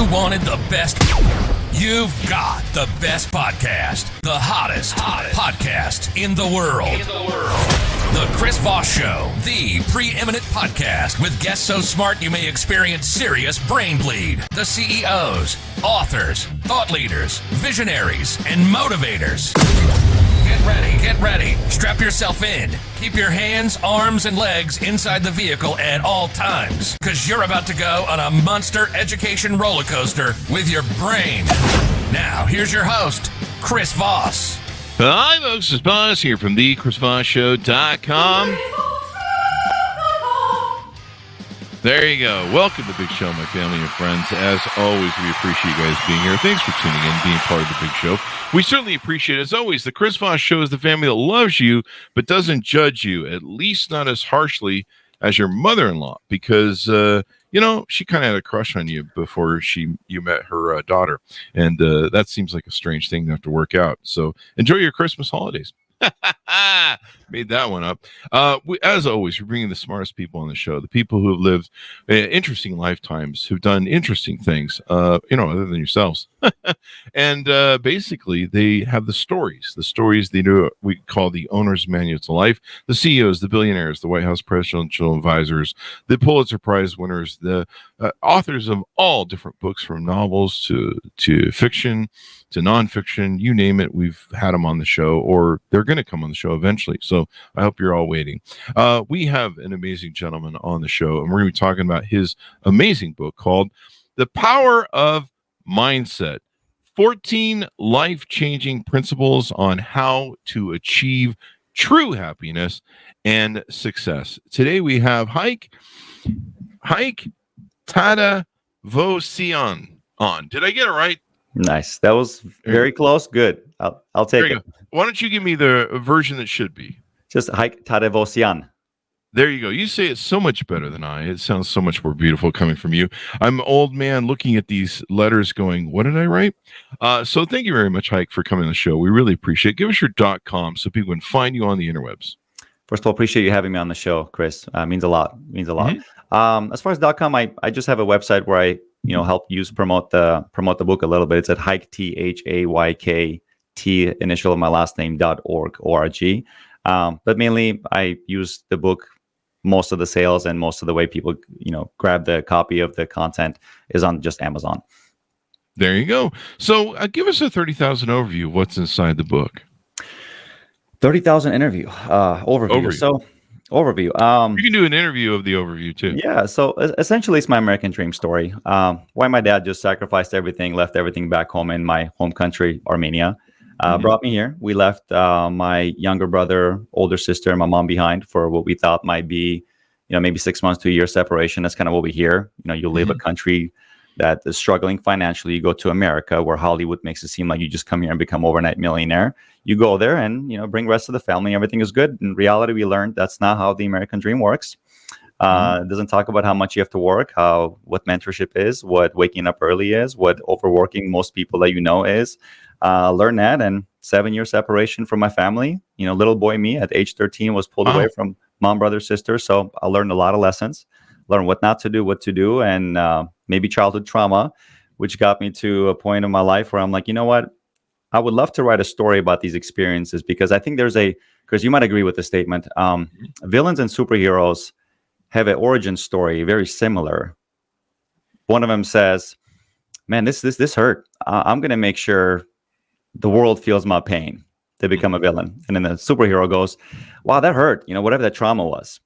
you wanted the best, you've got the best podcast, the hottest podcast in the world. The Chris Voss Show, the preeminent podcast with guests so smart you may experience serious brain bleed. The CEOs, authors, thought leaders, visionaries, and motivators. Get ready. Strap yourself in. Keep your hands, arms, and legs inside the vehicle at all times, because you're about to go on a monster education roller coaster with your brain. Now, here's your host, Chris Voss. Hi, folks. It's Voss here from the ChrisVossShow.com. There you go. Welcome to the Big Show, my family and friends. As always, we appreciate you guys being here. Thanks for tuning in, being part of the Big Show. We certainly appreciate it. As always, the Chris Voss Show is the family that loves you but doesn't judge you, at least not as harshly as your mother-in-law, because she kind of had a crush on you before you met her daughter, and that seems like a strange thing to have to work out. So enjoy your Christmas holidays. Made that one up. As always, we're bringing the smartest people on the show, the people who have lived interesting lifetimes, who've done interesting things, other than yourselves. And basically, they have the stories they do. We call the owner's manual to life. The CEOs, the billionaires, the White House presidential advisors, the Pulitzer Prize winners, the authors of all different books, from novels to fiction to nonfiction, you name it. We've had them on the show, or they're going to come on the show eventually. So I hope you're all waiting. We have an amazing gentleman on the show, and we're going to be talking about his amazing book called The Power of Mindset: 14 Life-Changing Principles on How to Achieve True Happiness and Success. Today we have Hayk Tadevosyan on. Did I get it right? Nice. That was very close. Good. I'll take it. Why don't you give me the version that should be? Just Hayk Tadevosyan. There you go. You say it so much better than I. It sounds so much more beautiful coming from you. I'm an old man looking at these letters going, what did I write? So thank you very much, Hayk, for coming on the show. We really appreciate it. Give us your .com so people can find you on the interwebs. First of all, appreciate you having me on the show, Chris. Means a lot. Mm-hmm. As far as .com, I just have a website where I help promote the book a little bit. It's at Hayk, THAYK, initial of my last name, .org. But mainly I use the book. Most of the sales and most of the way people, grab the copy of the content is on just Amazon. There you go. So give us a 30,000 overview of what's inside the book. 30,000 overview. So overview. You can do an interview of the overview too. Yeah. So essentially it's my American dream story. Why my dad just sacrificed everything, left everything back home in my home country, Armenia. Brought me here. We left my younger brother, older sister, and my mom behind for what we thought might be, maybe 6 months to a year separation. That's kind of what we hear. You leave a country that is struggling financially. You go to America, where Hollywood makes it seem like you just come here and become overnight millionaire. You go there and, bring rest of the family. Everything is good. In reality, we learned that's not how the American dream works. It doesn't talk about how much you have to work, what mentorship is, what waking up early is, what overworking most people that is. Learn that, and 7-year separation from my family. Little boy me at age 13 was pulled away from mom, brother, sister. So I learned a lot of lessons, learned what not to do, what to do, and maybe childhood trauma, which got me to a point in my life where I'm like, you know what? I would love to write a story about these experiences, because I think because you might agree with the statement, villains and superheroes have an origin story very similar. One of them says, man, this hurt. I'm going to make sure the world feels my pain. They become a villain. And then the superhero goes, wow, that hurt. Whatever that trauma was.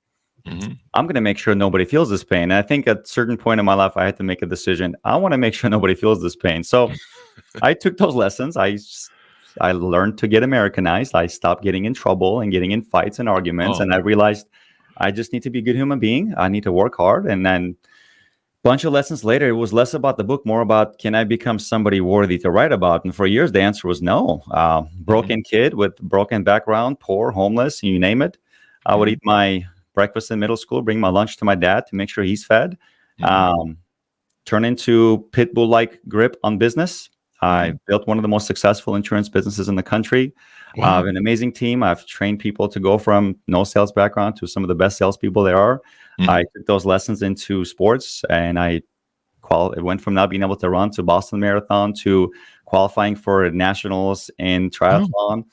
Mm-hmm. I'm going to make sure nobody feels this pain. And I think at a certain point in my life, I had to make a decision. I want to make sure nobody feels this pain. So I took those lessons. I learned to get Americanized. I stopped getting in trouble and getting in fights and arguments. And I realized I just need to be a good human being. I need to work hard. And then bunch of lessons later, it was less about the book, more about, can I become somebody worthy to write about? And for years, the answer was no. Broken kid with broken background, poor, homeless, you name it. I would eat my breakfast in middle school, bring my lunch to my dad to make sure he's fed. Turn into pit bull-like grip on business. I built one of the most successful insurance businesses in the country. Wow. I have an amazing team. I've trained people to go from no sales background to some of the best salespeople there are. I took those lessons into sports, and I It went from not being able to run to Boston Marathon to qualifying for nationals in triathlon.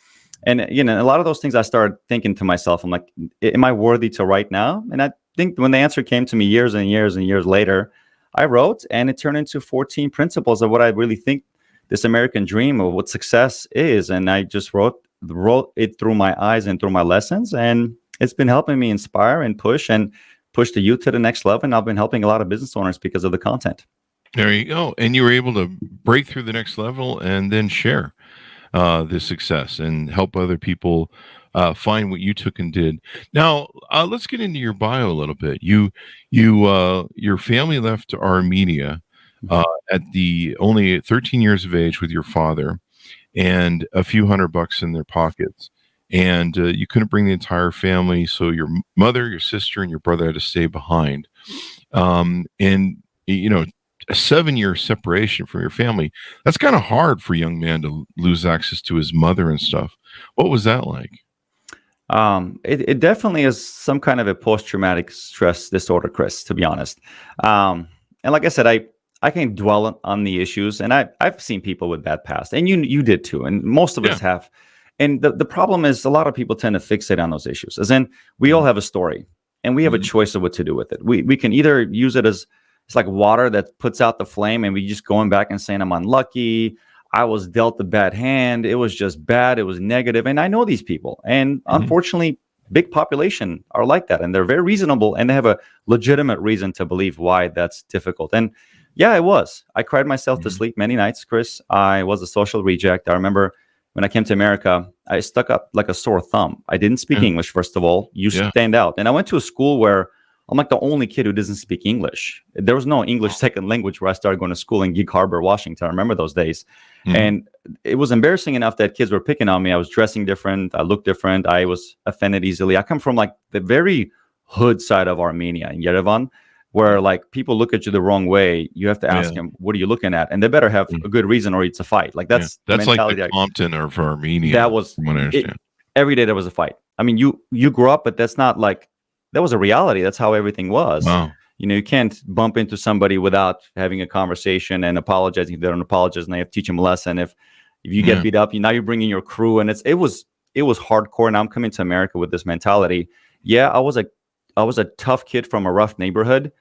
And, you know, a lot of those things I started thinking to myself, I'm like, am I worthy to write now? And I think when the answer came to me years and years and years later, I wrote, and it turned into 14 principles of what I really think this American dream of what success is. And I just wrote it through my eyes and through my lessons. And it's been helping me inspire and push the youth to the next level. And I've been helping a lot of business owners because of the content. There you go. And you were able to break through the next level and then share this success and help other people find what you took and did. Now, let's get into your bio a little bit. Your family left to Armenia at the only 13 years of age with your father and a few $100 in their pockets. And you couldn't bring the entire family. So your mother, your sister, and your brother had to stay behind. And, you know, a 7-year separation from your family, that's kind of hard for a young man to lose access to his mother and stuff. What was that like? It definitely is some kind of a post-traumatic stress disorder, Chris, to be honest. And like I said, I can dwell on the issues, and I've seen people with bad past, and you did too, and most of us have. And the problem is a lot of people tend to fixate on those issues, as in we all have a story, and we have a choice of what to do with it. We can either use it as it's like water that puts out the flame, and we just going back and saying, I'm unlucky. I was dealt a bad hand. It was just bad. It was negative. And I know these people. And unfortunately, big population are like that. And they're very reasonable. And they have a legitimate reason to believe why that's difficult. And yeah, it was. I cried myself to sleep many nights, Chris. I was a social reject. I remember when I came to America, I stuck up like a sore thumb. I didn't speak English, first of all. You stand out. And I went to a school where I'm like the only kid who doesn't speak English. There was no English second language where I started going to school in Gig Harbor, Washington. I remember those days. And it was embarrassing enough that kids were picking on me. I was dressing different. I looked different. I was offended easily. I come from like the very hood side of Armenia in Yerevan, where like people look at you the wrong way. You have to ask them, what are you looking at? And they better have a good reason or it's a fight. Like that's like the Compton or for Armenia. That was every day there was a fight. I mean, you grew up, but that's not like, that was a reality. That's how everything was. Wow. You know, you can't bump into somebody without having a conversation and apologizing if they don't apologize, and they have to teach them a lesson. If you get beat up, now you're bringing your crew, and it was hardcore. Now I'm coming to America with this mentality. Yeah, I was a tough kid from a rough neighborhood,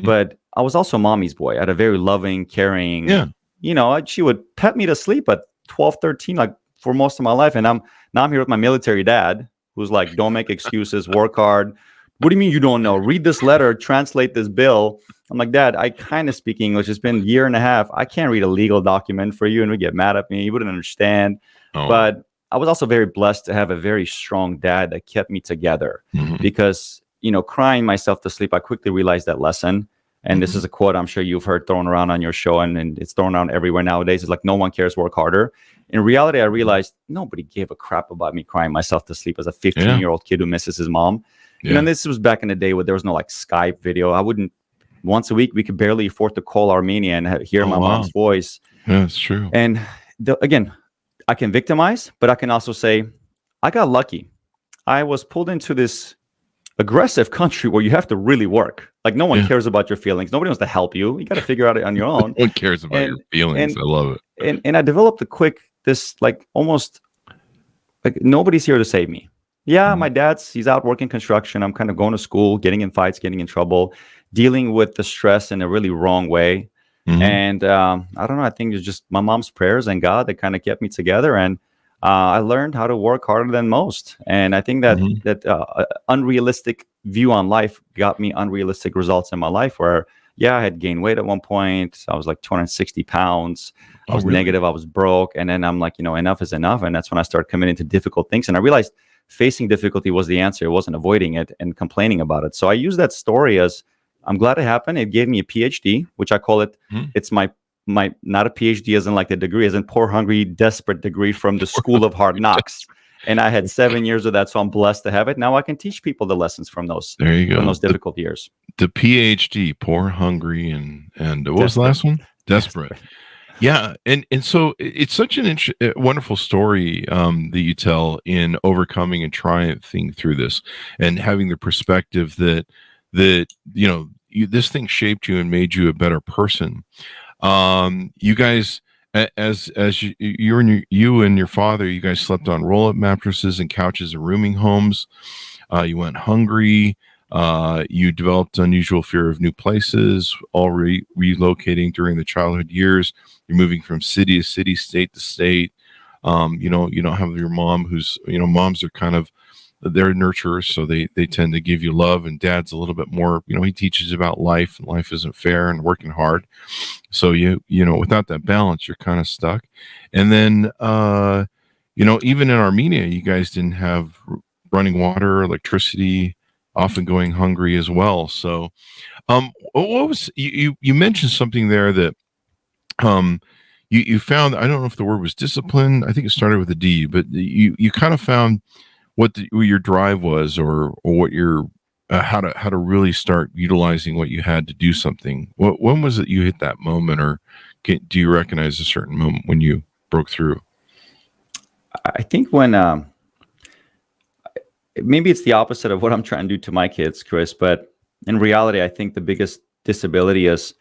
but I was also mommy's boy. I had a very loving, caring. Yeah. You know, she would pet me to sleep at 12, 13, like for most of my life. And I'm here with my military dad, who's like, don't make excuses, work hard. What do you mean you don't know? Read this letter, translate this bill. I'm like, Dad, I kind of speak English. It's been a year and a half. I can't read a legal document for you and would get mad at me. You wouldn't understand. But I was also very blessed to have a very strong dad that kept me together because, you know, crying myself to sleep, I quickly realized that lesson. And this is a quote I'm sure you've heard thrown around on your show, and it's thrown around everywhere nowadays. It's like, no one cares, work harder. In reality, I realized nobody gave a crap about me crying myself to sleep as a 15-year-old kid who misses his mom. You know, and this was back in the day where there was no like Skype video. I wouldn't, once a week, we could barely afford to call Armenia and hear my mom's voice. Yeah, that's true. And again, I can victimize, but I can also say, I got lucky. I was pulled into this aggressive country where you have to really work. Like no one cares about your feelings. Nobody wants to help you. You got to figure out it on your own. No one cares about your feelings. I love it. And I developed this like almost like nobody's here to save me. Yeah, my he's out working construction. I'm kind of going to school, getting in fights, getting in trouble, dealing with the stress in a really wrong way. And I don't know. I think it's just my mom's prayers and God that kind of kept me together. And I learned how to work harder than most. And I think that unrealistic view on life got me unrealistic results in my life where, I had gained weight at one point. I was like 260 pounds. I was negative. I was broke. And then I'm like, enough is enough. And that's when I started committing to difficult things. And I realized facing difficulty was the answer. It wasn't avoiding it and complaining about it. So I use that story as I'm glad it happened. It gave me a PhD, which I call it. It's my not a PhD as in like the degree, as in poor, hungry, desperate degree from the School of Hard Knocks. And I had 7 years of that. So I'm blessed to have it. Now I can teach people the lessons from those. There you go. From those difficult years. The PhD, poor, hungry, and what was the last one? Desperate. Yeah, and so it's such an wonderful story that you tell in overcoming and triumphing through this, and having the perspective that this thing shaped you and made you a better person. You guys, as you and your father, you guys slept on roll-up mattresses and couches in rooming homes. You went hungry. You developed unusual fear of new places, all relocating during the childhood years. You're moving from city to city, state to state. You don't have your mom who's, moms are kind of, they're nurturers, so they tend to give you love, and dad's a little bit more, he teaches about life, and life isn't fair and working hard. So without that balance, you're kind of stuck. And then, even in Armenia, you guys didn't have running water, electricity, often going hungry as well. So, what was you mentioned something there that, you found, I don't know if the word was discipline. I think it started with a D, but you kind of found what your drive was, or what your how to really start utilizing what you had to do something. When was it you hit that moment, or do you recognize a certain moment when you broke through? I think when maybe it's the opposite of what I'm trying to do to my kids, Chris, but in reality, I think the biggest disability is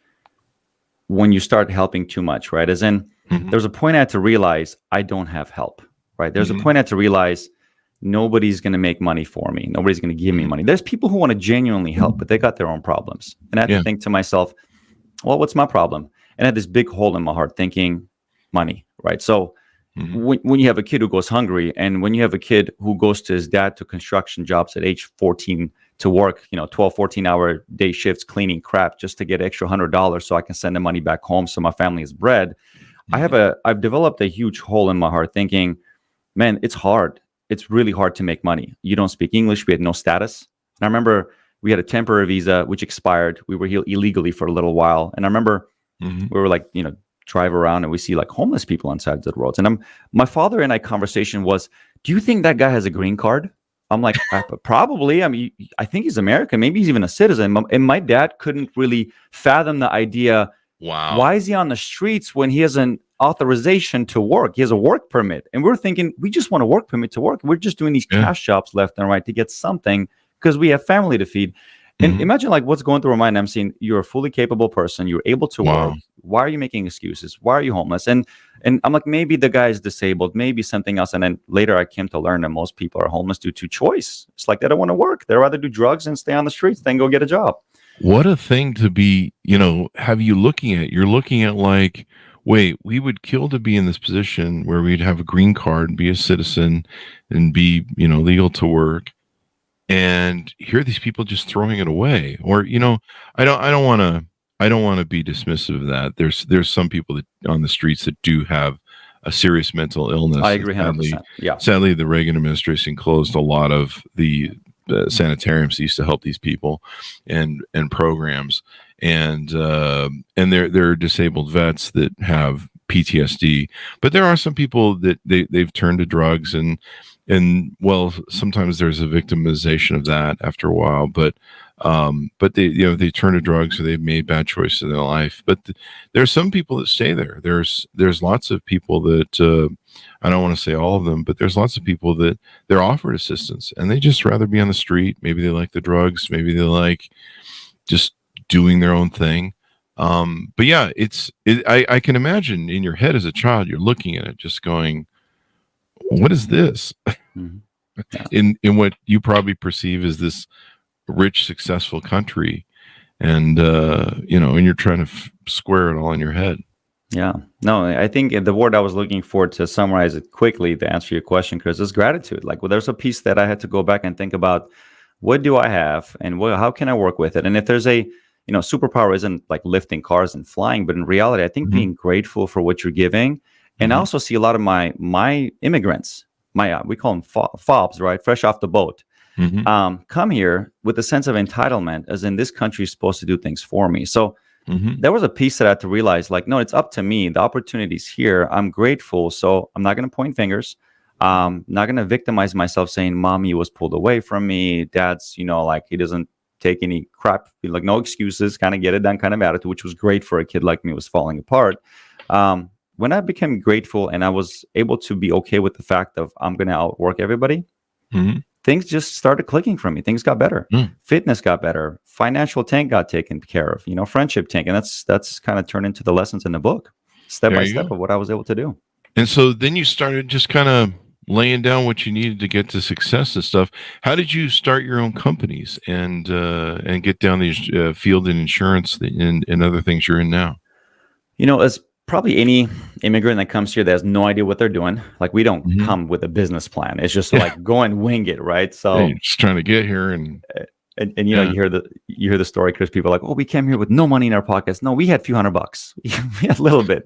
when you start helping too much, right? As in, there's a point I had to realize I don't have help, right? There's a point I had to realize nobody's going to make money for me. Nobody's going to give me money. There's people who want to genuinely help, but they got their own problems. And I had to think to myself, well, what's my problem? And I had this big hole in my heart thinking money, right? So when you have a kid who goes hungry, and when you have a kid who goes to his dad to construction jobs at age 14 to work, 12, 14-hour day shifts, cleaning crap just to get extra $100 so I can send the money back home so my family is bread. I've developed a huge hole in my heart thinking, man, it's hard. It's really hard to make money. You don't speak English. We had no status. And I remember we had a temporary visa, which expired. We were here illegally for a little while. And I remember we were drive around and we see homeless people on sides of the roads. And my father and I conversation was, do you think that guy has a green card? I'm like, probably. I mean, I think he's American. Maybe he's even a citizen. And my dad couldn't really fathom the idea. Wow. Why is he on the streets when he has an authorization to work? He has a work permit. And we're thinking, we just want a work permit to work. We're just doing these cash jobs left and right to get something because we have family to feed. And imagine what's going through my mind. I'm saying, you're a fully capable person. You're able to work. Why are you making excuses? Why are you homeless? And I'm like, maybe the guy is disabled, maybe something else. And then later I came to learn that most people are homeless due to choice. It's like they don't want to work. They'd rather do drugs and stay on the streets than go get a job. What a thing to be, have you looking at? You're looking at wait, we would kill to be in this position where we'd have a green card, be a citizen, and be, legal to work. And here are these people just throwing it away. Or, I don't want to be dismissive of that. There's some people that on the streets that do have a serious mental illness. I agree 100%. Sadly, the Reagan administration closed a lot of the sanitariums that used to help these people and programs. And there are disabled vets that have PTSD, but there are some people that they've turned to drugs and well, sometimes there's a victimization of that after a while, but they turn to drugs or they've made bad choices in their life. But there are some people that stay there. There's lots of people that I don't want to say all of them, but there's lots of people that they're offered assistance and they just rather be on the street. Maybe they like the drugs. Maybe they like just doing their own thing. But yeah, I can imagine in your head as a child, you're looking at it just going, what is this? In what you probably perceive as this rich, successful country, and and you're trying to square it all in your head. Yeah, no, I think the word I was looking for to summarize it quickly to answer your question, Chris, is gratitude. There's a piece that I had to go back and think about. What do I have, and how can I work with it? And if there's a superpower isn't lifting cars and flying, but in reality, I think being grateful for what you're giving. And I also see a lot of my immigrants, we call them FOBs, right? Fresh off the boat, come here with a sense of entitlement, as in this country is supposed to do things for me. So there was a piece that I had to realize, no, it's up to me. The opportunity's here. I'm grateful. So I'm not going to point fingers. Not going to victimize myself saying, mommy was pulled away from me. Dad's, he doesn't take any crap, no excuses, kind of get it done kind of attitude, which was great for a kid like me who was falling apart. When I became grateful and I was able to be okay with the fact of I'm going to outwork everybody, things just started clicking for me. Things got better. Fitness got better. Financial tank got taken care of. Friendship tank, and that's kind of turned into the lessons in the book, step by step of what I was able to do. And so then you started just kind of laying down what you needed to get to success and stuff. How did you start your own companies and get down these field and insurance and other things you're in now? As probably any immigrant that comes here that has no idea what they're doing, like we don't come with a business plan. It's just like go and wing it, right? So you're just trying to get here and you hear the story, Chris. People are like, oh, we came here with no money in our pockets. No, we had a few $100. We had a little bit,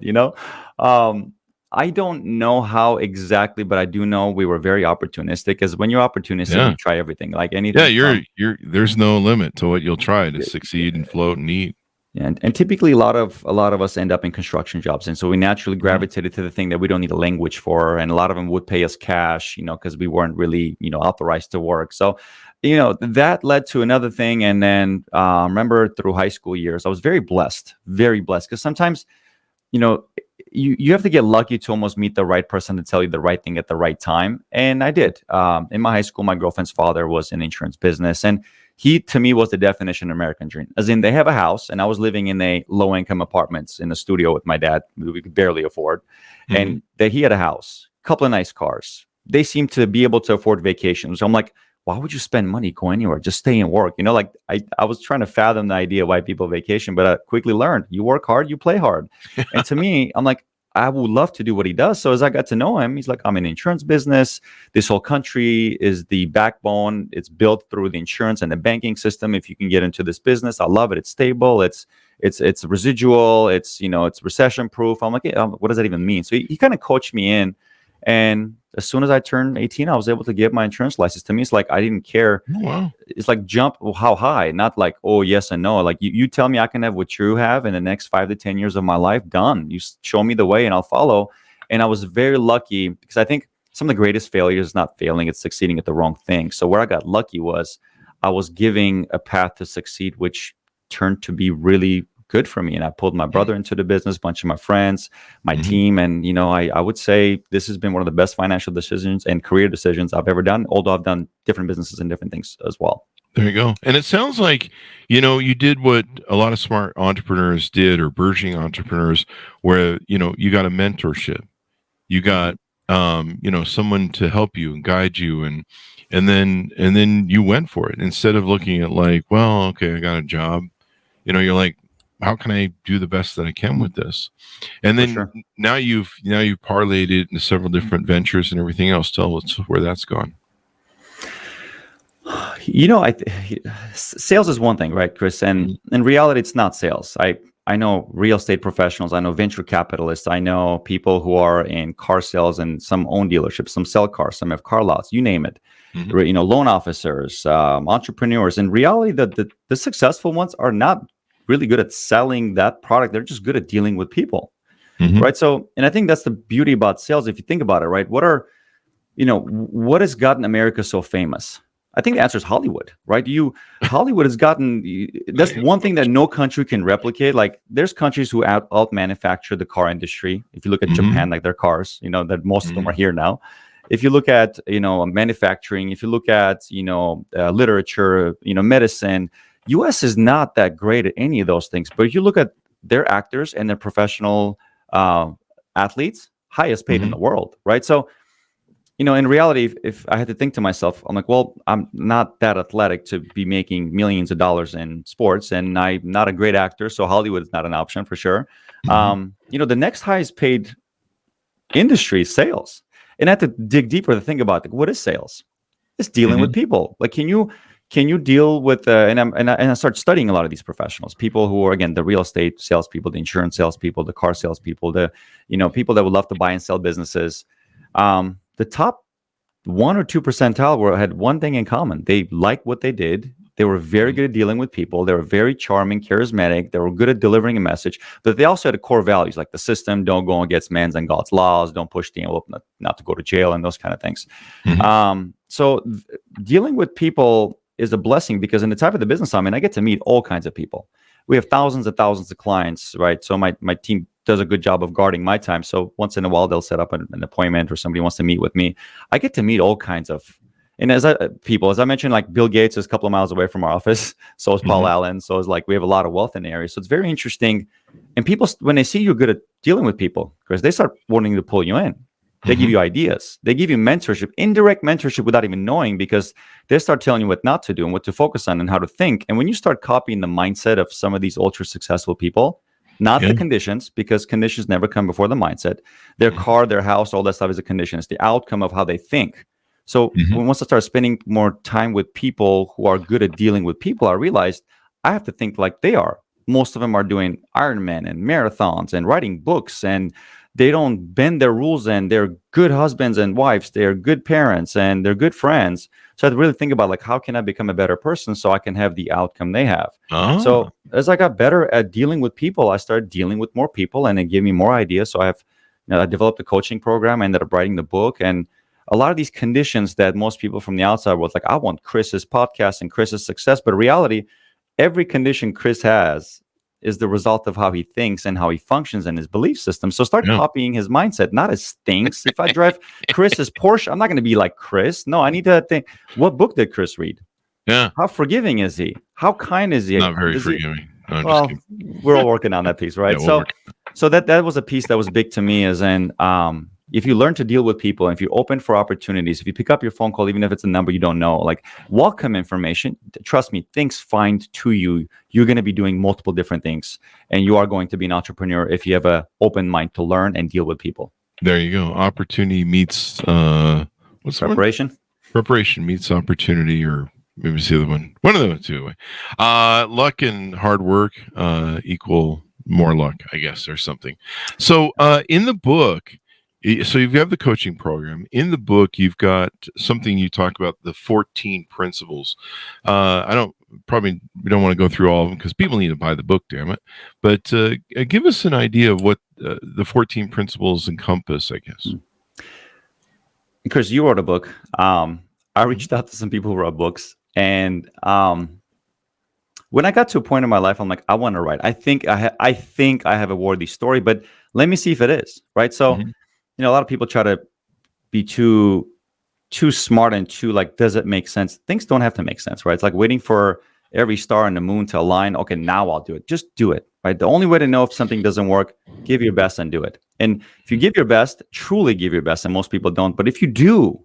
I don't know how exactly, but I do know we were very opportunistic. Because when you're opportunistic, you try everything, like anything. Yeah, you're there's no limit to what you'll try to succeed and float and eat. And typically a lot of us end up in construction jobs, and so we naturally gravitated to the thing that we don't need a language for, and a lot of them would pay us cash, because we weren't really authorized to work. So that led to another thing. And then remember through high school years, I was very blessed, because sometimes you have to get lucky to almost meet the right person to tell you the right thing at the right time. And I did. In my high school, my girlfriend's father was in insurance business, and he, to me, was the definition of American dream. As in, they have a house, and I was living in a low-income apartments in the studio with my dad, we could barely afford. And that he had a house, a couple of nice cars. They seemed to be able to afford vacations. So I'm like, why would you spend money, go anywhere? Just stay and work. I was trying to fathom the idea why people vacation, but I quickly learned you work hard, you play hard. And to me, I'm like, I would love to do what he does. So as I got to know him, he's like, I'm in insurance business. This whole country is the backbone. It's built through the insurance and the banking system. If you can get into this business, I love it. It's stable. It's residual. It's recession proof. I'm like, what does that even mean? So he kind of coached me in. And as soon as I turned 18, I was able to get my insurance license. To me, it's like I didn't care. Oh, wow. It's like jump how high, not like, oh, yes and no. Like you tell me I can have what you have in the next 5 to 10 years of my life, done. You show me the way and I'll follow. And I was very lucky because I think some of the greatest failures is not failing, it's succeeding at the wrong thing. So where I got lucky was I was giving a path to succeed, which turned to be really good for me. And I pulled my brother into the business, a bunch of my friends, my team. And, I would say this has been one of the best financial decisions and career decisions I've ever done, although I've done different businesses and different things as well. There you go. And it sounds like, you did what a lot of smart entrepreneurs did, or burgeoning entrepreneurs, where, you got a mentorship, you got, someone to help you and guide you. And then you went for it instead of looking at like, well, okay, I got a job, you're like, how can I do the best that I can with this? And then now you've parlayed it into several different ventures and everything else. Tell us where that's gone. Sales is one thing, right, Chris? And in reality, it's not sales. I know real estate professionals. I know venture capitalists. I know people who are in car sales, and some own dealerships, some sell cars, some have car lots, you name it. Loan officers, entrepreneurs. In reality, the successful ones are not really good at selling that product. They're just good at dealing with people, right? So, and I think that's the beauty about sales. If you think about it, right? What has gotten America so famous? I think the answer is Hollywood, right? Hollywood has gotten, that's one thing that no country can replicate. Like there's countries who out manufacture the car industry. If you look at Japan, like their cars, that most of them are here now. If you look at, manufacturing, if you look at, literature, medicine, U.S. is not that great at any of those things. But if you look at their actors and their professional athletes, highest paid in the world, right? So, in reality, if I had to think to myself, I'm like, well, I'm not that athletic to be making millions of dollars in sports, and I'm not a great actor, so Hollywood is not an option for sure. The next highest paid industry is sales. And I had to dig deeper to think about, like, what is sales? It's dealing with people. Like, can you deal with and I start studying a lot of these professionals, people who are, again, the real estate salespeople, the insurance salespeople, the car salespeople, the people that would love to buy and sell businesses. The top 1 or 2 percentile had one thing in common: they liked what they did. They were very good at dealing with people. They were very charming, charismatic. They were good at delivering a message, but they also had core values like the system, don't go against man's and God's laws, don't push the envelope, not to go to jail, and those kind of things. So dealing with people is a blessing, because in the type of the business I'm in, I get to meet all kinds of people. We have thousands and thousands of clients, right? So my team does a good job of guarding my time. So once in a while, they'll set up an appointment, or somebody wants to meet with me. I get to meet all kinds of And as I mentioned, like Bill Gates is a couple of miles away from our office. So is Paul Allen. So it's like we have a lot of wealth in the area. So it's very interesting. And people, when they see you're good at dealing with people, because they start wanting to pull you in. They give you ideas. They give you mentorship, indirect mentorship without even knowing, because they start telling you what not to do and what to focus on and how to think. And when you start copying the mindset of some of these ultra successful people, not the conditions, because conditions never come before the mindset. Their car, their house, all that stuff is a condition. It's the outcome of how they think. So once I started spending more time with people who are good at dealing with people, I realized I have to think like they are. Most of them are doing Ironman and marathons and writing books, and they don't bend their rules, and they're good husbands and wives. They're good parents and they're good friends. So I had to really think about like, how can I become a better person so I can have the outcome they have? So as I got better at dealing with people, I started dealing with more people, and it gave me more ideas. So I developed a coaching program. I ended up writing the book, and a lot of these conditions that most people from the outside was like, I want Chris's podcast and Chris's success. But in reality, every condition Chris has is the result of how he thinks and how he functions and his belief system. So start copying his mindset, not his things. If I drive Chris's Porsche, I'm not going to be like Chris. No, I need to think, what book did Chris read? Yeah. How forgiving is he? How kind is he? Not very forgiving. No, well, we're all working on that piece, right? Yeah, so that was a piece that was big to me, as in, if you learn to deal with people, and if you're open for opportunities, if you pick up your phone call, even if it's a number you don't know, like welcome information, trust me, things find to you. You're going to be doing multiple different things, and you are going to be an entrepreneur if you have an open mind to learn and deal with people. There you go. Opportunity meets what's preparation? Preparation meets opportunity, or maybe it's the other one. One of those two. Luck and hard work equal more luck, I guess, or something. So in the book, so you've got the coaching program. In the book, you've got something you talk about, the 14 principles. We don't want to go through all of them because people need to buy the book, damn it. But give us an idea of what the 14 principles encompass, I guess. Because you wrote a book. I reached out to some people who wrote books. And when I got to a point in my life, I'm like, I want to write. I think I have a worthy story, but let me see if it is, right? So, a lot of people try to be too smart and too like, does it make sense? Things don't have to make sense, right? It's like waiting for every star in the moon to align. Okay, now I'll do it. Just do it, right? The only way to know if something doesn't work, give your best and do it. And if you give your best, truly give your best, and most people don't. But if you do,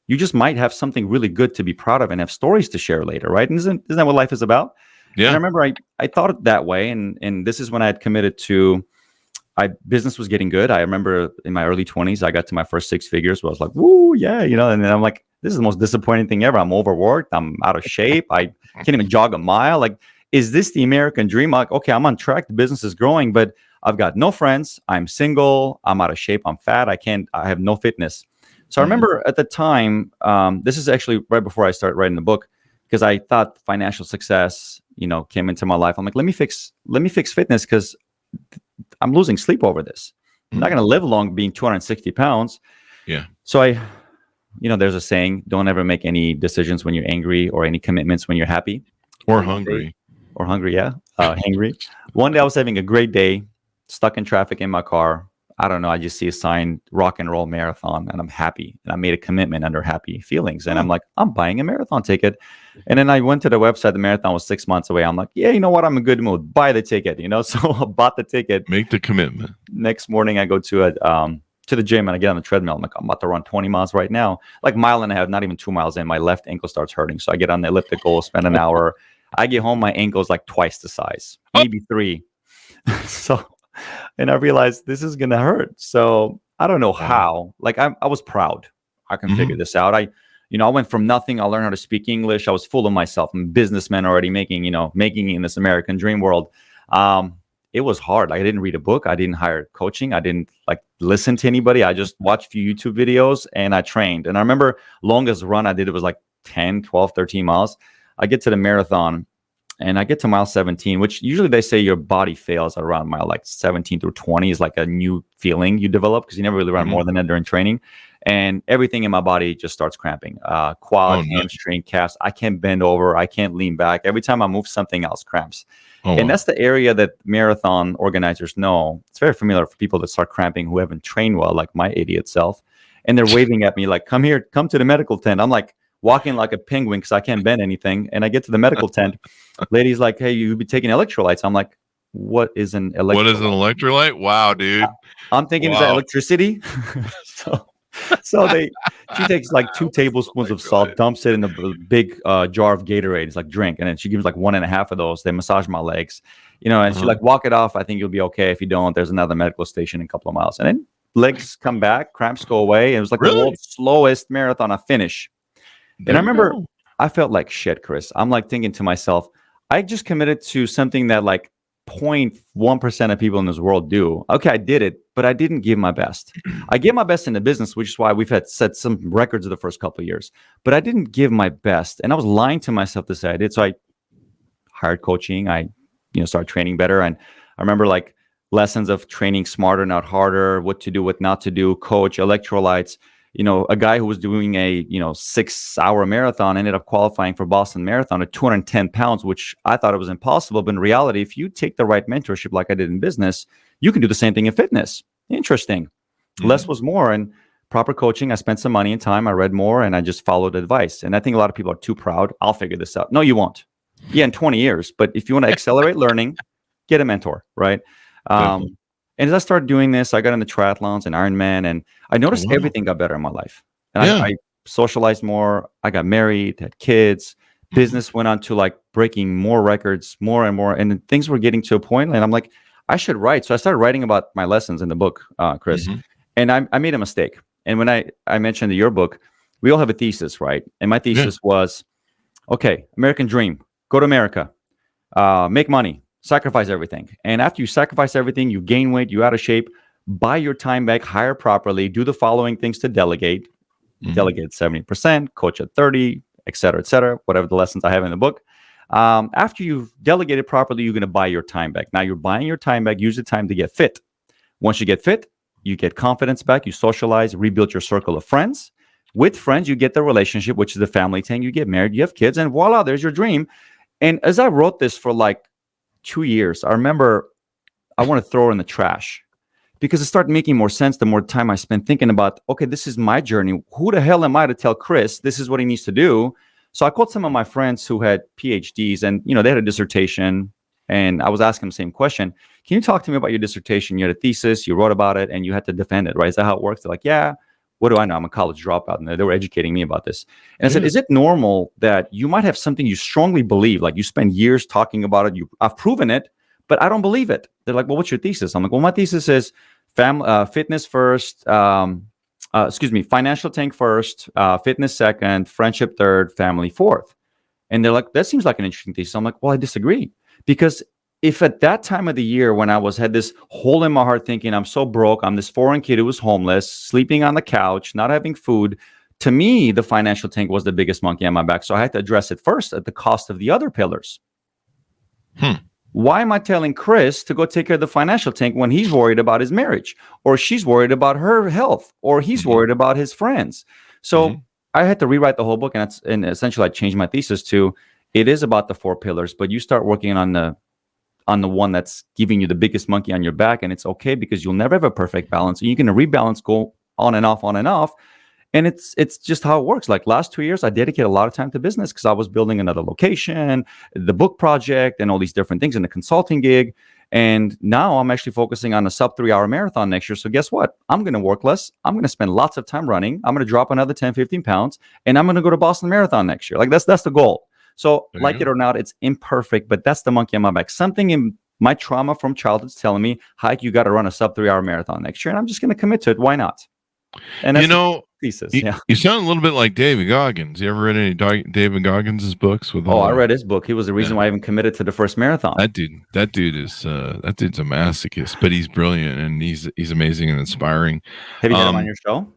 you just might have something really good to be proud of and have stories to share later, right? And isn't that what life is about? Yeah. And I remember I thought it that way, and this is when I had committed to. Business was getting good. I remember in my early 20s, I got to my first 6 figures where I was like, woo, yeah, and then I'm like, this is the most disappointing thing ever. I'm overworked. I'm out of shape. I can't even jog a mile. Like, is this the American dream? Like, okay, I'm on track. The business is growing, but I've got no friends. I'm single. I'm out of shape. I'm fat. I have no fitness. So I remember at the time, this is actually right before I started writing the book, because I thought financial success, came into my life. I'm like, let me fix fitness, because I'm losing sleep over this. I'm not going to live long being 260 pounds. Yeah. So there's a saying, don't ever make any decisions when you're angry, or any commitments when you're happy. Or hungry. Yeah. Hangry. One day I was having a great day, stuck in traffic in my car. I don't know. I just see a sign, rock and roll marathon, and I'm happy. And I made a commitment under happy feelings. And I'm like, I'm buying a marathon ticket. And then I went to the website. The marathon was 6 months away. I'm like, yeah, you know what? I'm in a good mood. Buy the ticket, So I bought the ticket. Make the commitment. Next morning, I go to the gym, and I get on the treadmill. I'm like, I'm about to run 20 miles right now. Like mile and a half, not even 2 miles in. My left ankle starts hurting. So I get on the elliptical, spend an hour. I get home, my ankle's like twice the size, maybe 3. And I realized this is going to hurt. So I don't know how. Like I was proud. I can figure this out. I went from nothing. I learned how to speak English. I was full of myself. I'm a businessman already, making it in this American dream world. It was hard. Like I didn't read a book. I didn't hire coaching. I didn't listen to anybody. I just watched a few YouTube videos and I trained. And I remember longest run I did, it was like 10, 12, 13 miles. I get to the marathon. And I get to mile 17, which usually they say your body fails at around mile 17 through 20 is like a new feeling you develop, because you never really run more than that during training. And everything in my body just starts cramping. Quad, hamstring, calves. I can't bend over. I can't lean back. Every time I move, something else cramps. And that's the area that marathon organizers know. It's very familiar for people that start cramping who haven't trained well, like my idiot self. And they're waving at me like, come here, come to the medical tent. I'm like, walking like a penguin because I can't bend anything. And I get to the medical tent. Lady's like, hey, you'll be taking electrolytes. I'm like, what is an electrolyte? What is an electrolyte? Wow, dude. I'm thinking, is that electricity? so she takes like 2 tablespoons of salt, dumps it in a big jar of Gatorade. It's like, drink. And then she gives like 1.5 of those. They massage my legs, and she's like, walk it off. I think you'll be okay. If you don't, there's another medical station in a couple of miles. And then legs come back, cramps go away. It was like the world's slowest marathon I finish. And I remember I felt like shit, Chris. I'm like thinking to myself, I just committed to something that like 0.1% of people in this world do. Okay, I did it, but I didn't give my best. I gave my best in the business, which is why we've had set some records of the first couple of years, but I didn't give my best. And I was lying to myself to say I did. So I hired coaching. I, started training better. And I remember like lessons of training smarter, not harder, what to do, what not to do, coach, electrolytes. A guy who was doing a 6-hour marathon ended up qualifying for Boston Marathon at 210 pounds, which I thought it was impossible. But in reality, if you take the right mentorship like I did in business, you can do the same thing in fitness. Interesting. Mm-hmm. Less was more. And proper coaching, I spent some money and time. I read more and I just followed advice. And I think a lot of people are too proud. I'll figure this out. No, you won't. Yeah, in 20 years. But if you want to accelerate learning, get a mentor, right? And as I started doing this, I got into triathlons and Ironman, and I noticed everything got better in my life. And I socialized more. I got married, had kids. Business went on to like breaking more records, more and more. And things were getting to a point, and I'm like, I should write. So I started writing about my lessons in the book, Chris. Mm-hmm. And I made a mistake. And when I mentioned your book, we all have a thesis, right? And my thesis was, okay, American dream, go to America, make money. Sacrifice everything. And after you sacrifice everything, you gain weight, you're out of shape, buy your time back, hire properly, do the following things to delegate. Delegate 70%, coach at 30, et cetera, whatever the lessons I have in the book. After you've delegated properly, you're going to buy your time back. Now you're buying your time back, use the time to get fit. Once you get fit, you get confidence back, you socialize, rebuild your circle of friends. With friends, you get the relationship, which is the family thing. You get married, you have kids, and voila, there's your dream. And as I wrote this for like 2 years, I remember I want to throw it in the trash because it started making more sense the more time I spent thinking about, okay, this is my journey. Who the hell am I to tell Chris this is what he needs to do? So I called some of my friends who had PhDs and, they had a dissertation, and I was asking them the same question. Can you talk to me about your dissertation? You had a thesis, you wrote about it, and you had to defend it, right? Is that how it works? They're like, yeah. What do I know? I'm a college dropout. And they were educating me about this. And I said, is it normal that you might have something you strongly believe, like you spend years talking about it, I've proven it, but I don't believe it? They're like, well, what's your thesis? I'm like, well, my thesis is fitness first, financial tank first, fitness second, friendship third, family fourth. And they're like, that seems like an interesting thesis. I'm like, well, I disagree. Because if at that time of the year when I had this hole in my heart thinking I'm so broke, I'm this foreign kid who was homeless, sleeping on the couch, not having food, to me, the financial tank was the biggest monkey on my back. So I had to address it first at the cost of the other pillars. Why am I telling Chris to go take care of the financial tank when he's worried about his marriage, or she's worried about her health, or he's worried about his friends? So I had to rewrite the whole book, and essentially I changed my thesis to, it is about the 4 pillars, but you start working on the one that's giving you the biggest monkey on your back, and it's okay because you'll never have a perfect balance. And you can rebalance, go on and off. And it's just how it works. Like last 2 years, I dedicated a lot of time to business because I was building another location, the book project, and all these different things, and the consulting gig. And now I'm actually focusing on a sub 3-hour marathon next year. So guess what? I'm going to work less. I'm going to spend lots of time running. I'm going to drop another 10, 15 pounds, and I'm going to go to Boston Marathon next year. Like that's the goal. So like it or not, it's imperfect, but that's the monkey on my back. Something in my trauma from childhood is telling me, Hayk, you got to run a sub 3-hour marathon next year. And I'm just going to commit to it. Why not? And that's thesis. You sound a little bit like David Goggins. You ever read any David Goggins' books? I read his book. He was the reason why I even committed to the first marathon. That dude's a masochist, but he's brilliant and he's amazing and inspiring. Have you had him on your show?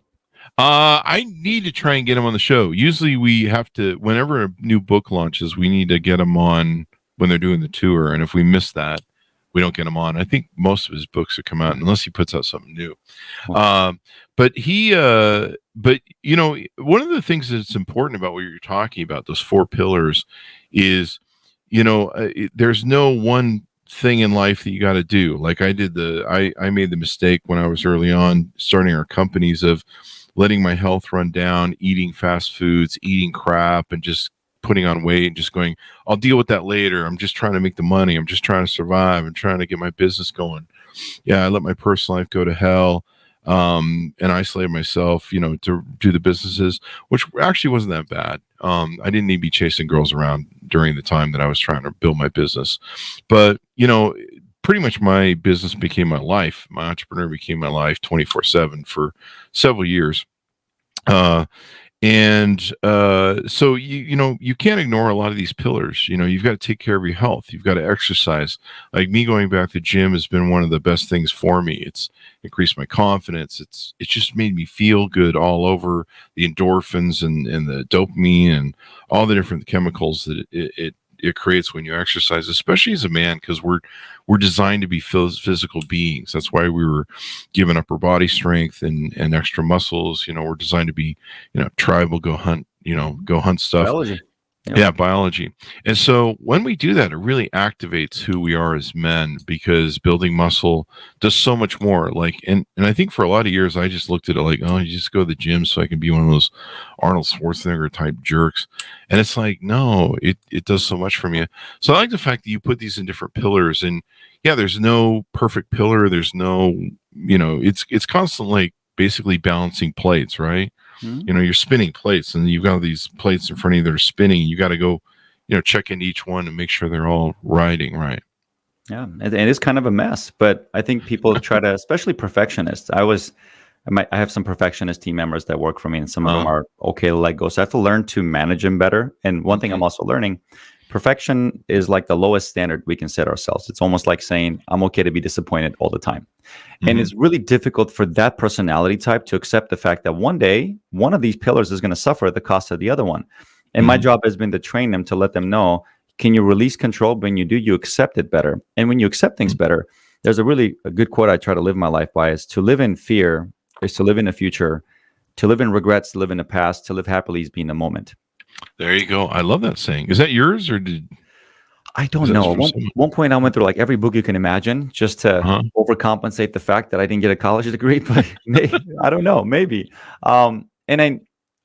I need to try and get him on the show. Usually we have to, whenever a new book launches, we need to get him on when they're doing the tour. And if we miss that, we don't get him on. I think most of his books have come out unless he puts out something new. Wow. But one of the things that's important about what you're talking about, those 4 pillars, is, there's no one thing in life that you got to do. Like I did I made the mistake when I was early on starting our companies of letting my health run down, eating fast foods, eating crap, and just putting on weight and just going, I'll deal with that later. I'm just trying to make the money. I'm just trying to survive. I'm trying to get my business going. Yeah, I let my personal life go to hell, and isolate myself, to do the businesses, which actually wasn't that bad. I didn't need to be chasing girls around during the time that I was trying to build my business. But, pretty much my business became my life. My entrepreneur became my life 24/7 for several years. So you can't ignore a lot of these pillars. You've got to take care of your health. You've got to exercise. Like me going back to the gym has been one of the best things for me. It's increased my confidence. It's just made me feel good all over, the endorphins and the dopamine and all the different chemicals that it creates when you exercise, especially as a man, because we're designed to be physical beings. That's why we were given upper body strength and extra muscles. We're designed to be, tribal, go hunt stuff. Biology. Yeah, biology. And so when we do that, it really activates who we are as men, because building muscle does so much more. And I think for a lot of years, I just looked at it like, oh, you just go to the gym so I can be one of those Arnold Schwarzenegger type jerks. And it's like, no, it does so much for me. So I like the fact that you put these in different pillars, and yeah, there's no perfect pillar. There's no, it's constantly like basically balancing plates, right? Mm-hmm. You're spinning plates, and you've got these plates in front of you that are spinning. You got to go, check into each one and make sure they're all riding right. Yeah, and it's kind of a mess, but I think people try to, especially perfectionists. I have some perfectionist team members that work for me, and some of them are okay to let go. So I have to learn to manage them better. And one thing I'm also learning, perfection is like the lowest standard we can set ourselves. It's almost like saying, I'm okay to be disappointed all the time. And it's really difficult for that personality type to accept the fact that one day, one of these pillars is going to suffer at the cost of the other one. And my job has been to train them, to let them know, can you release control? When you do, you accept it better. And when you accept things better, there's a good quote I try to live my life by, is to live in fear is to live in the future, to live in regrets, to live in the past, to live happily is be in the moment. There you go. I love that saying. Is that yours, or I don't know. At one point, I went through like every book you can imagine just to overcompensate the fact that I didn't get a college degree. But I don't know, maybe.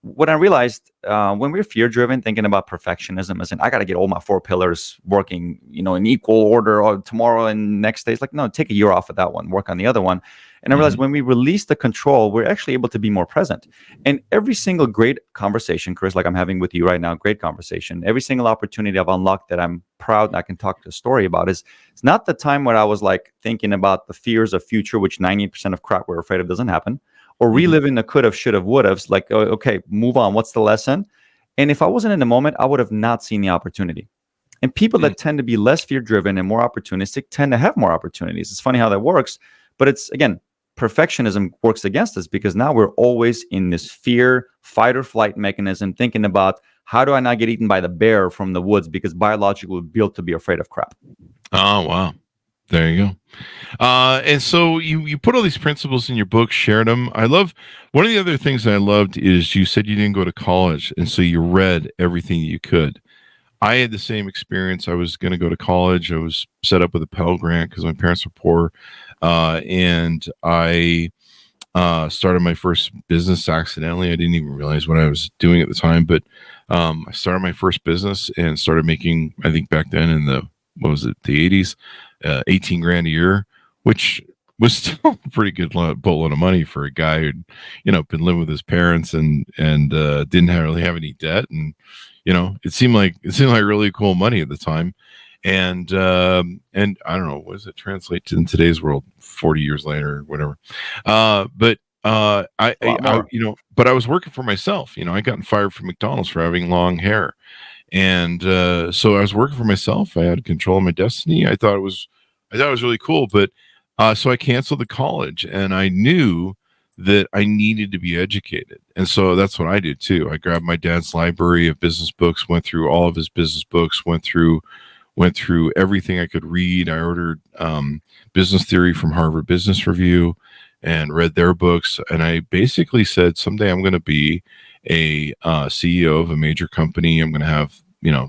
What I realized when we're fear-driven, thinking about perfectionism, as in I got to get all my 4 pillars working, in equal order, or tomorrow and next day. It's like, no, take a year off of that one, work on the other one. And I realized when we release the control, we're actually able to be more present. And every single great conversation, Chris, like I'm having with you right now, great conversation, every single opportunity I've unlocked that I'm proud and I can talk a story about, it's not the time where I was like thinking about the fears of future, which 90% of crap we're afraid of doesn't happen, or reliving the could have, should have, would have, like, oh, okay, move on. What's the lesson? And if I wasn't in the moment, I would have not seen the opportunity. And people that tend to be less fear-driven and more opportunistic tend to have more opportunities. It's funny how that works, but it's, again, perfectionism works against us, because now we're always in this fear, fight or flight mechanism, thinking about, how do I not get eaten by the bear from the woods, because biologically we're built to be afraid of crap. Oh, wow. There you go. And so you put all these principles in your book, shared them. I love, one of the other things that I loved is you said you didn't go to college, and so you read everything you could. I had the same experience. I was going to go to college. I was set up with a Pell Grant because my parents were poor. And I started my first business accidentally. I didn't even realize what I was doing at the time, but I started my first business and started making, I think back then in the 80s, 18 grand a year, which was still a pretty good boatload of money for a guy who'd, been living with his parents and didn't really have any debt. And, it seemed like really cool money at the time. And I don't know, what does it translate to in today's world, 40 years later or whatever. But I was working for myself. I gotten fired from McDonald's for having long hair. And so I was working for myself. I had control of my destiny. I thought it was really cool. But so I canceled the college, and I knew that I needed to be educated. And so that's what I did too. I grabbed my dad's library of business books, went through all of his business books, went through everything I could read. I ordered business theory from Harvard Business Review and read their books. And I basically said, someday I'm going to be a CEO of a major company. I'm going to have,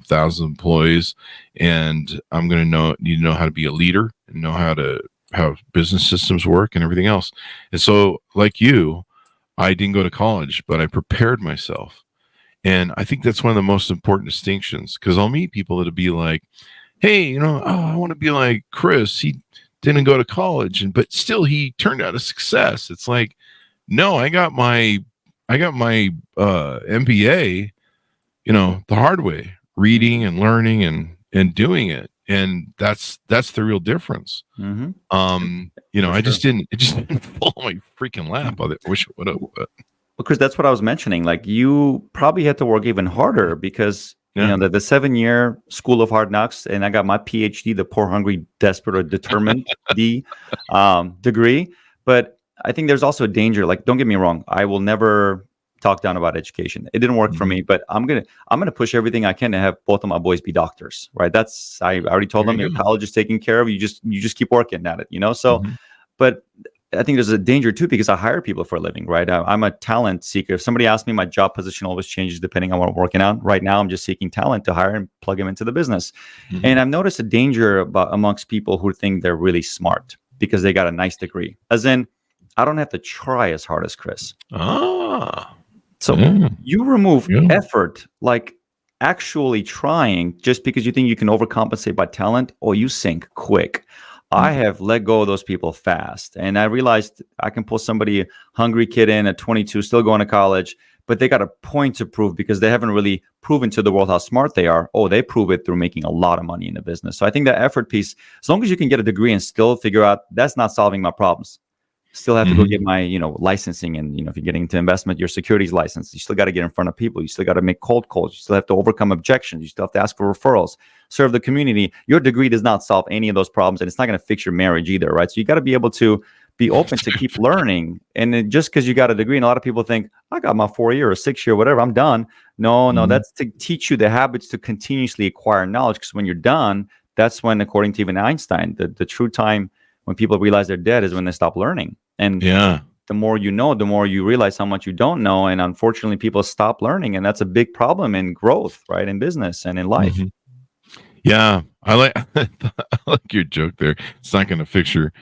thousands of employees, and I'm going to need to know how to be a leader and know how business systems work and everything else. And so, like you, I didn't go to college, but I prepared myself. And I think that's one of the most important distinctions, because I'll meet people that'll be like, hey, I want to be like Chris. He didn't go to college, but still he turned out a success. It's like, no, I got my MBA, the hard way, reading and learning and doing it. And that's the real difference. Mm-hmm. It just didn't fall on my freaking lap. I wish it would have. But. Well, Chris, that's what I was mentioning. Like, you probably had to work even harder because the 7-year school of hard knocks, and I got my PhD, the poor, hungry, desperate, or determined degree. But I think there's also a danger. Like, don't get me wrong, I will never talk down about education. It didn't work for me, but I'm gonna push everything I can to have both of my boys be doctors. Right? I already told them your college is taken care of. You just keep working at it. So, but I think there's a danger too, because I hire people for a living, right? I'm a talent seeker. If somebody asks me, my job position always changes depending on what I'm working on. Right now, I'm just seeking talent to hire and plug them into the business. And I've noticed a danger amongst people who think they're really smart because they got a nice degree. As in, I don't have to try as hard as Chris. So you remove effort, like actually trying, just because you think you can overcompensate by talent, or you sink quick. I have let go of those people fast. And I realized I can pull somebody, a hungry kid in at 22, still going to college, but they got a point to prove because they haven't really proven to the world how smart they are. Oh, they prove it through making a lot of money in the business. So I think that effort piece, as long as you can get a degree and still figure out that's not solving my problems. Still have to go get my, licensing, and, if you're getting into investment, your securities license, you still got to get in front of people. You still got to make cold calls. You still have to overcome objections. You still have to ask for referrals, serve the community. Your degree does not solve any of those problems, and it's not going to fix your marriage either, right? So you got to be able to be open to keep learning. And then just because you got a degree, and a lot of people think, I got my 4-year or 6-year, whatever, I'm done. No, that's to teach you the habits to continuously acquire knowledge. Because when you're done, that's when, according to even Einstein, the true time when people realize they're dead is when they stop learning. And the more you know, the more you realize how much you don't know. And unfortunately, people stop learning. And that's a big problem in growth, right? In business and in life. Yeah. I like your joke there. It's not going to fix your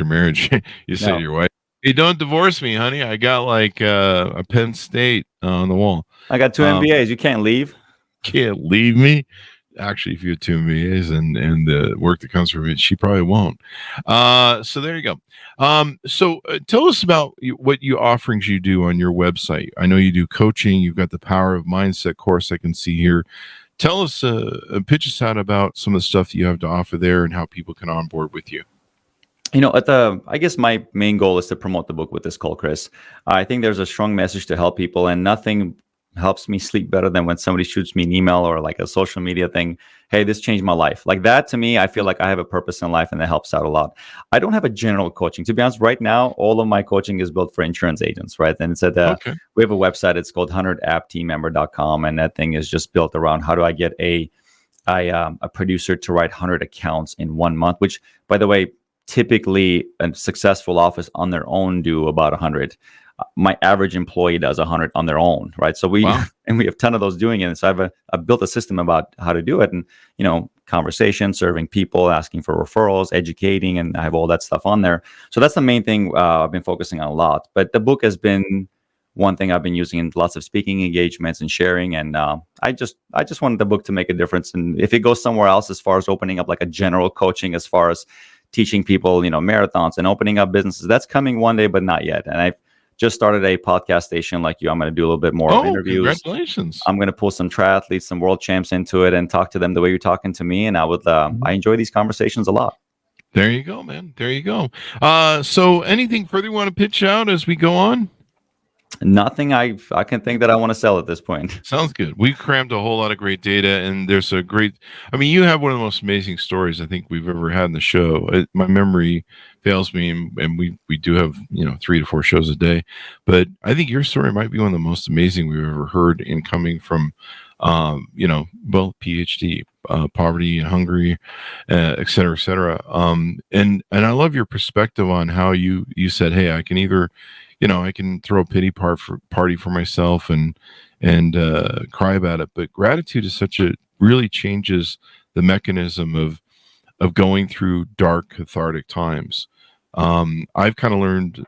marriage. You say to your wife, hey, don't divorce me, honey. I got like a Penn State on the wall. I got 2 MBAs. You can't leave. Can't leave me. Actually, if you have 2 MBAs and the work that comes from it, she probably won't. So there you go. So tell us about what offerings you do on your website. I know you do coaching. You've got the Power of Mindset course I can see here. Tell us, pitch us out about some of the stuff that you have to offer there and how people can onboard with you. I guess my main goal is to promote the book with this call, Chris. I think there's a strong message to help people, and nothing helps me sleep better than when somebody shoots me an email or like a social media thing. Hey, this changed my life. Like that, to me, I feel like I have a purpose in life, and that helps out a lot. I don't have a general coaching. To be honest, right now, all of my coaching is built for insurance agents, right? And it's we have a website. It's called 100appteammember.com. And that thing is just built around how do I get a producer to write 100 accounts in 1 month, which, by the way, typically a successful office on their own do about 100. My average employee does 100 on their own, right? So we have a ton of those doing it. And so I've built a system about how to do it, and conversation, serving people, asking for referrals, educating, and I have all that stuff on there. So that's the main thing I've been focusing on a lot. But the book has been one thing I've been using in lots of speaking engagements and sharing. And I just wanted the book to make a difference. And if it goes somewhere else, as far as opening up like a general coaching, as far as teaching people, marathons and opening up businesses, that's coming one day, but not yet. And I've just started a podcast station like you. I'm going to do a little bit more interviews. Congratulations. I'm going to pull some triathletes, some world champs into it and talk to them the way you're talking to me. And I enjoy these conversations a lot. There you go, man. There you go. So anything further you want to pitch out as we go on? Nothing I can think that I want to sell at this point. Sounds good. We crammed a whole lot of great data, and there's you have one of the most amazing stories I think we've ever had in the show. My memory fails me, and we do have 3 to 4 shows a day, but I think your story might be one of the most amazing we've ever heard, in coming from PhD, poverty and hungry, et cetera, et cetera. And I love your perspective on how you said, hey, I can either I can throw a pity party for myself and cry about it. But gratitude is really changes the mechanism of going through dark, cathartic times. I've kind of learned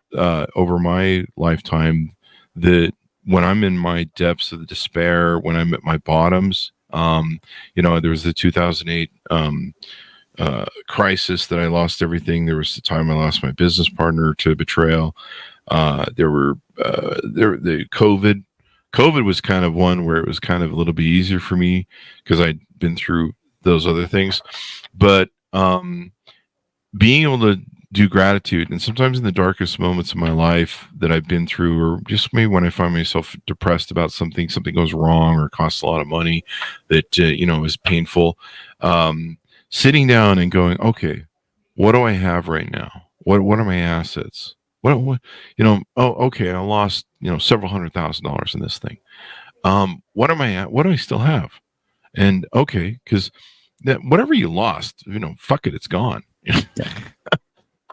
over my lifetime that when I'm in my depths of despair, when I'm at my bottoms, there was the 2008 crisis that I lost everything. There was the time I lost my business partner to betrayal. The COVID was kind of one where it was kind of a little bit easier for me because I'd been through those other things. But being able to do gratitude, and sometimes in the darkest moments of my life that I've been through, or just maybe when I find myself depressed about something goes wrong or costs a lot of money that is painful, sitting down and going, okay, what do I have right now? What are my assets? What okay, I lost several $100,000 in this thing. What am I at? What do I still have? And okay, because whatever you lost, fuck it, it's gone.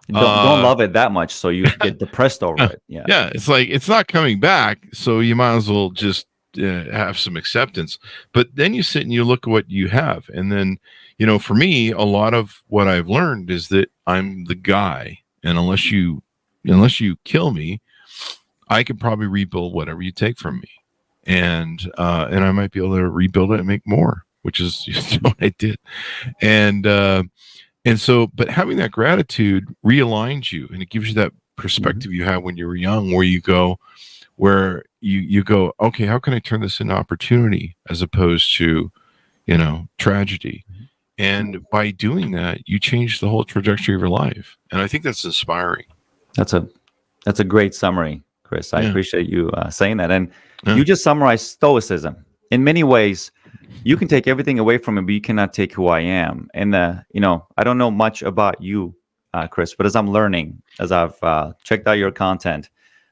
Don't love it that much, so you get depressed over it. Yeah, it's like it's not coming back, so you might as well just have some acceptance. But then you sit and you look at what you have, and then for me, a lot of what I've learned is that I'm the guy, and unless you kill me, I could probably rebuild whatever you take from me, and I might be able to rebuild it and make more, which is what I did, and so, but having that gratitude realigns you, and it gives you that perspective you had when you were young, where you go, okay, how can I turn this into opportunity as opposed to, tragedy? And by doing that, you change the whole trajectory of your life. And I think that's inspiring. That's a great summary, Chris. I appreciate you saying that. And you just summarized stoicism. In many ways, you can take everything away from me, but you cannot take who I am. And, I don't know much about you, Chris, but as I'm learning, as I've checked out your content,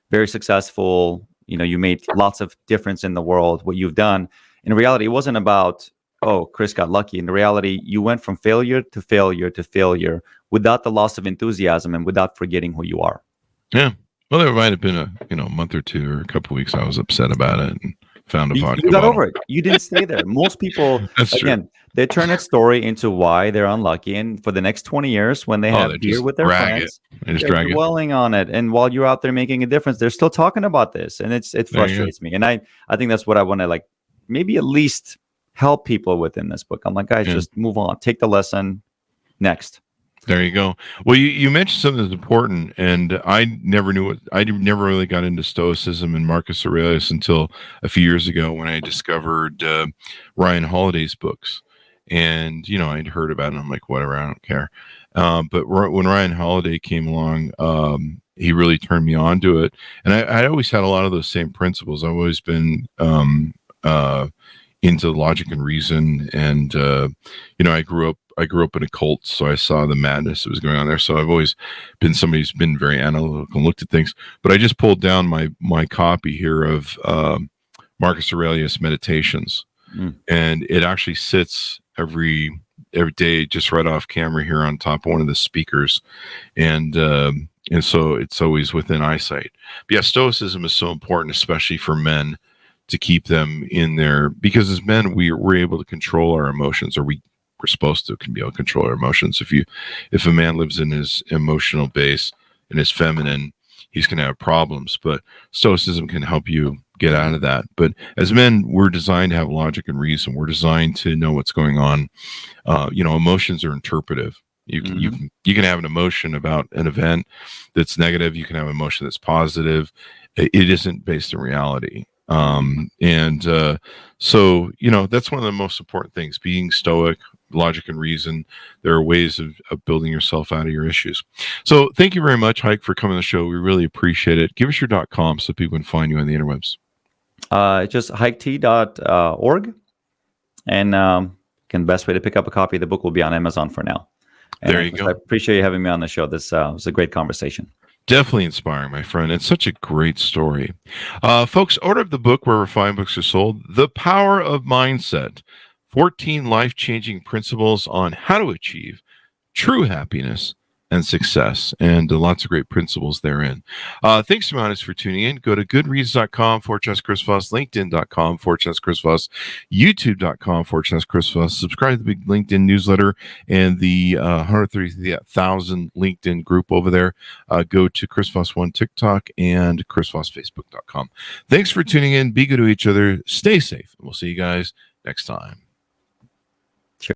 very successful, you made lots of difference in the world, what you've done. In reality, it wasn't about, oh, Chris got lucky. In reality, you went from failure to failure to failure without the loss of enthusiasm and without forgetting who you are. Yeah. Well, there might have been a month or two or a couple of weeks I was upset about it and found a vodka You got bottle. over it. You didn't stay there. Most people, again, they turn that story into why they're unlucky. And for the next 20 years, when they have beer with their friends, they're dwelling on it. And while you're out there making a difference, they're still talking about this. And it frustrates me. And I think that's what I want to maybe at least help people within this book. I'm like, guys, just move on. Take the lesson. Next. There you go. Well, you mentioned something that's important, and I never really got into Stoicism and Marcus Aurelius until a few years ago when I discovered Ryan Holiday's books. And, I'd heard about it, and I'm like, whatever, I don't care. But when Ryan Holiday came along, he really turned me on to it. And I always had a lot of those same principles. I've always been into logic and reason, and I grew up in a cult, so I saw the madness that was going on there. So I've always been somebody who's been very analytical and looked at things. But I just pulled down my copy here of Marcus Aurelius Meditations, and it actually sits every day just right off camera here on top of one of the speakers, and so it's always within eyesight. But yeah, Stoicism is so important, especially for men, to keep them in there, because as men we're able to control our emotions, or we're supposed to be able to control our emotions. If a man lives in his emotional base and is feminine, he's going to have problems. But Stoicism can help you get out of that. But as men, we're designed to have logic and reason. We're designed to know what's going on. Emotions are interpretive. You can have an emotion about an event that's negative. You can have an emotion that's positive. It isn't based in reality. So that's one of the most important things, being stoic, logic and reason. There are ways of building yourself out of your issues. So thank you very much, Hayk, for coming on the show. We really appreciate it. Give us your .com so people can find you on the interwebs. Just haykt.org. And the best way to pick up a copy of the book will be on Amazon for now. And there you go. I appreciate you having me on the show. This was a great conversation. Definitely inspiring, my friend. It's such a great story. Folks, order up the book wherever fine books are sold. The Power of Mindset, 14 life-changing principles on how to achieve true happiness and success, and lots of great principles therein. Thanks so much for tuning in. Go to goodreads.com/Chris Voss, LinkedIn.com/Chris Voss, YouTube.com/Chris Voss. Subscribe to the big LinkedIn newsletter and the 130,000 LinkedIn group over there. Go to Chris Voss 1 TikTok and ChrisVossFacebook.com. Thanks for tuning in. Be good to each other. Stay safe. And we'll see you guys next time.